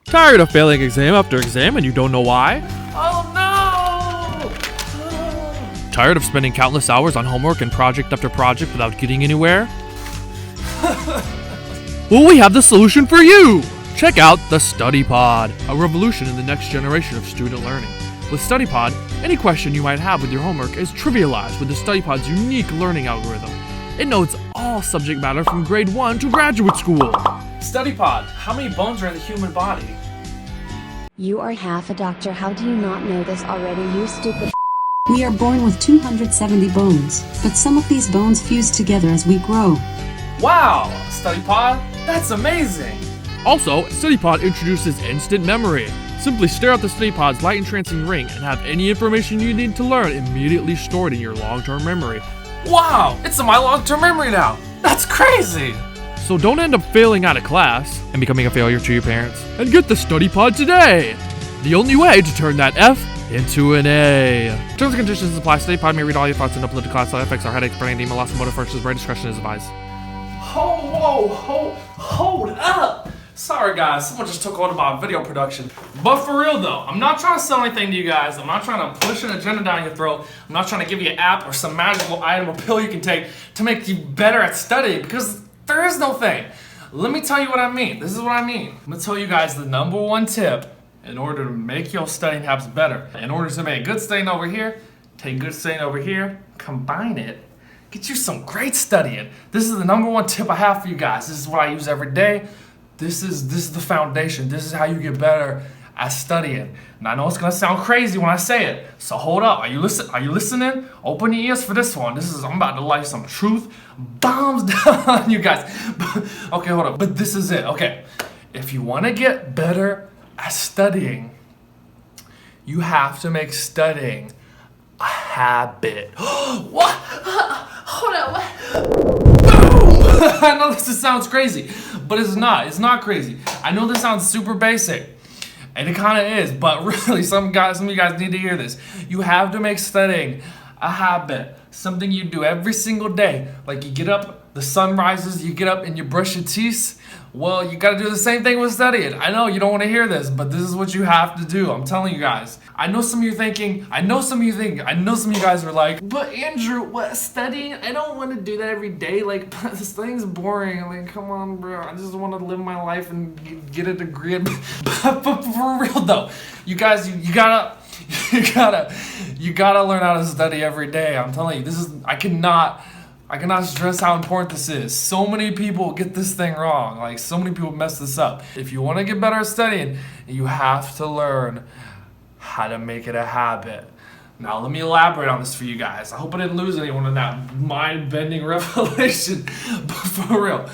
Tired of failing exam after exam and you don't know why? Oh no! Tired of spending countless hours on homework and project after project without getting anywhere? Well, we have the solution for you! Check out the Study Pod, a revolution in the next generation of student learning. With Study Pod, any question you might have with your homework is trivialized with the Study Pod's unique learning algorithm. It knows all subject matter from grade 1 to graduate school. Study Pod, how many bones are in the human body? You are half a doctor. How do you not know this already, you stupid? We are born with 270 bones, but some of these bones fuse together as we grow. Wow, Study Pod, that's amazing! Also, StudyPod introduces instant memory. Simply stare at the StudyPod's light entrancing ring and have any information you need to learn immediately stored in your long-term memory. Wow, it's in my long-term memory now! That's crazy! So don't end up failing out of class and becoming a failure to your parents. And get the StudyPod today! The only way to turn that F into an A. Terms and conditions apply. StudyPod may read all your thoughts and upload to class. Side effects are headaches, brain edema, loss of motor functions. Brain discretion is advised. Hold up! Sorry guys, someone just took over my video production. But for real though, I'm not trying to sell anything to you guys. I'm not trying to push an agenda down your throat. I'm not trying to give you an app or some magical item or pill you can take to make you better at studying, because there is no thing. Let me tell you what I mean. This is what I mean. I'm gonna tell you guys the number one tip in order to make your studying habits better. In order to make good studying over here, take good studying over here, combine it, get you some great studying. This is the number one tip I have for you guys. This is what I use every day. This is the foundation. This is how you get better at studying. And I know it's gonna sound crazy when I say it, so hold up. Are you listening? Open your ears for this one. I'm about to light some truth bombs down on you guys. Okay, hold up. But this is it. Okay, if you want to get better at studying, you have to make studying a habit. What? Hold on. What? Boom! I know this sounds crazy, but it's not. It's not crazy. I know this sounds super basic, and it kind of is, but really, some of you guys need to hear this. You have to make studying a habit, something you do every single day. Like you get up, the sun rises, you get up and you brush your teeth. Well, you gotta do the same thing with studying. I know you don't want to hear this, but this is what you have to do. I'm telling you guys. I know some of you guys are like, but Andrew, what, studying? I don't want to do that every day. Like, this thing's boring. Like, come on, bro. I just want to live my life and get a degree. But for real though, you guys, you gotta learn how to study every day. I'm telling you, I cannot stress how important this is. So many people get this thing wrong. Like, so many people mess this up. If you want to get better at studying, you have to learn how to make it a habit. Now, let me elaborate on this for you guys. I hope I didn't lose anyone in that mind-bending revelation, but for real.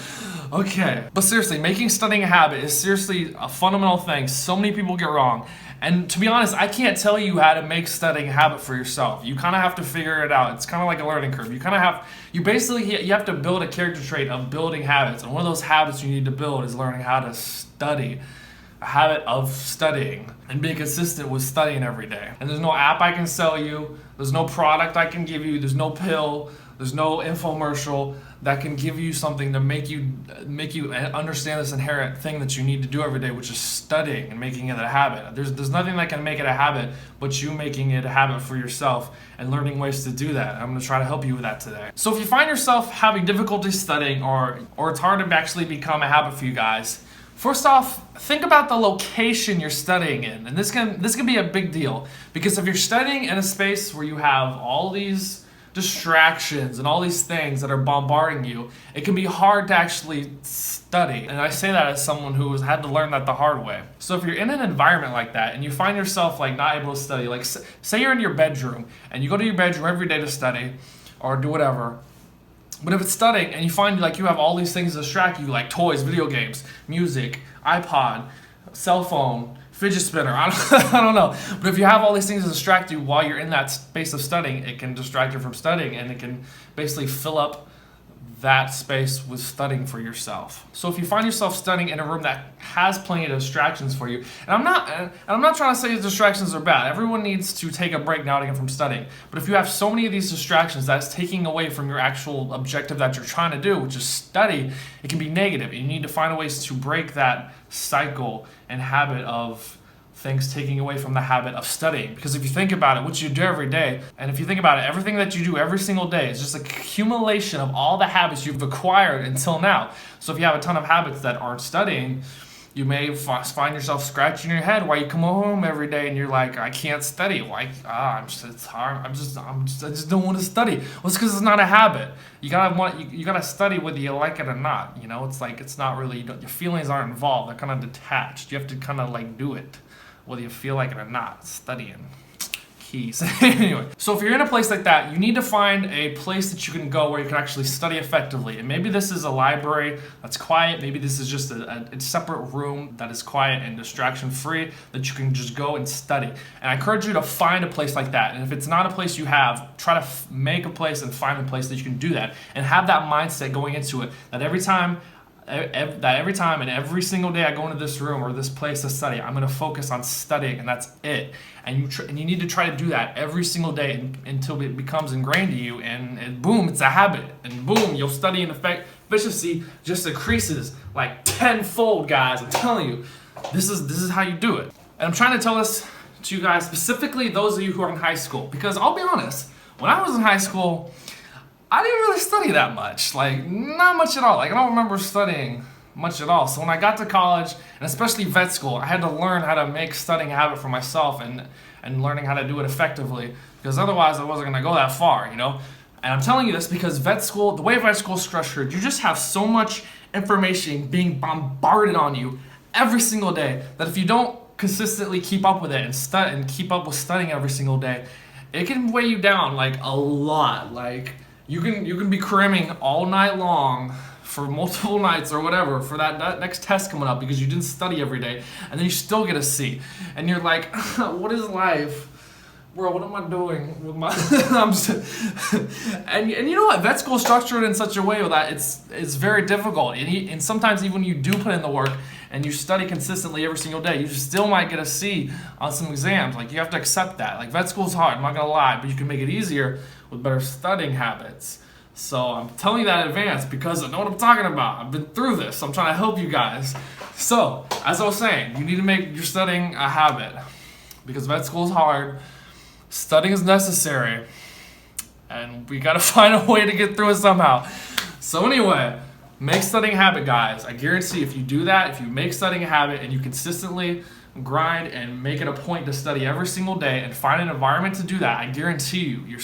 Okay, but seriously, making studying a habit is seriously a fundamental thing so many people get wrong. And to be honest, I can't tell you how to make studying a habit for yourself. You kind of have to figure it out. It's kind of like a learning curve. You have to build a character trait of building habits. And one of those habits you need to build is learning how to study. A habit of studying and being consistent with studying every day. And there's no app I can sell you. There's no product I can give you. There's no pill. There's no infomercial that can give you something to make you understand this inherent thing that you need to do every day, which is studying and making it a habit. There's nothing that can make it a habit but you making it a habit for yourself and learning ways to do that. I'm going to try to help you with that today. So if you find yourself having difficulty studying or it's hard to actually become a habit for you guys, first off, think about the location you're studying in. And this can be a big deal, because if you're studying in a space where you have all these distractions and all these things that are bombarding you, it can be hard to actually study. And I say that as someone who has had to learn that the hard way. So if you're in an environment like that and you find yourself like not able to study, like say you're in your bedroom and you go to your bedroom every day to study or do whatever, but if it's studying and you find like you have all these things to distract you, like toys, video games, music, iPod, cell phone, fidget spinner, I don't know. But if you have all these things to distract you while you're in that space of studying, it can distract you from studying, and it can basically fill up that space with studying for yourself. So if you find yourself studying in a room that has plenty of distractions for you, and I'm not trying to say distractions are bad. Everyone needs to take a break now and again from studying. But if you have so many of these distractions that's taking away from your actual objective that you're trying to do, which is study, it can be negative. And you need to find ways to break that cycle and habit of things taking away from the habit of studying. Because if you think about it, what you do every day, and if you think about it, everything that you do every single day is just a accumulation of all the habits you've acquired until now. So if you have a ton of habits that aren't studying, you may find yourself scratching your head while you come home every day and you're like, I can't study. It's hard. I just don't want to study. Well, it's because it's not a habit. You gotta study whether you like it or not. You know, it's like, it's not really, your feelings aren't involved. They're kind of detached. You have to kind of like do it, whether you feel like it or not. Studying. Keys. Anyway, so if you're in a place like that, you need to find a place that you can go where you can actually study effectively. And maybe this is a library that's quiet. Maybe this is just a separate room that is quiet and distraction free that you can just go and study. And I encourage you to find a place like that. And if it's not a place you have, try to make a place and find a place that you can do that. And have that mindset going into it, that every time and every single day I go into this room or this place to study, I'm going to focus on studying, and that's it. And you need to try to do that every single day until it becomes ingrained to you, and boom, it's a habit, and boom, you'll study, and efficiency just increases like tenfold, guys. I'm telling you, this is how you do it. And I'm trying to tell this to you guys, specifically those of you who are in high school, because I'll be honest, when I was in high school, I didn't really study that much, like not much at all. Like I don't remember studying much at all. So when I got to college, and especially vet school, I had to learn how to make studying a habit for myself and learning how to do it effectively, because otherwise I wasn't gonna go that far, you know? And I'm telling you this because vet school, the way vet school is structured, you just have so much information being bombarded on you every single day that if you don't consistently keep up with it and keep up with studying every single day, it can weigh you down like a lot. Like you can be cramming all night long for multiple nights or whatever for that next test coming up because you didn't study every day, and then you still get a C, and you're like, what is life, bro? What am I doing with my? and you know what? Vet school is structured in such a way that it's very difficult, and sometimes even when you do put in the work and you study consistently every single day, you still might get a C on some exams. Like you have to accept that. Like vet school is hard. I'm not gonna lie, but you can make it easier with better studying habits. So I'm telling you that in advance because I know what I'm talking about. I've been through this. So I'm trying to help you guys. So as I was saying, you need to make your studying a habit because vet school is hard. Studying is necessary, and we gotta find a way to get through it somehow. So anyway, make studying a habit, guys. I guarantee if you do that, if you make studying a habit and you consistently grind and make it a point to study every single day and find an environment to do that, I guarantee you, your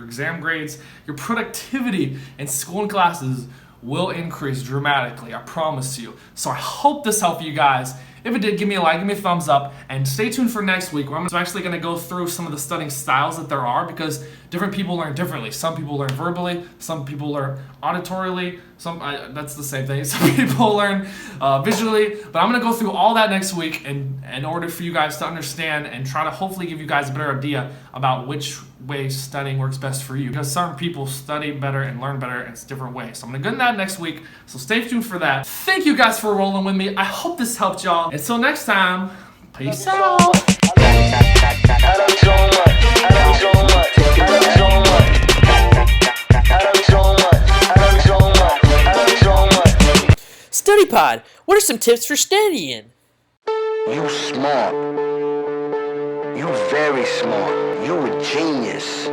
exam grades, your productivity in school and classes will increase dramatically. I promise you. So I hope this helped you guys. If it did, give me a like, give me a thumbs up, and stay tuned for next week where I'm actually going to go through some of the studying styles that there are because different people learn differently. Some people learn verbally, some people learn auditorily, that's the same thing. Some people learn visually, but I'm going to go through all that next week in order for you guys to understand and try to hopefully give you guys a better idea about which way studying works best for you, because certain people study better and learn better in different ways. So I'm going to go into that next week, so stay tuned for that. Thank you guys for rolling with me. I hope this helped y'all. Until next time, peace out. Study Pod, what are some tips for studying? You smart. You very smart. You a genius.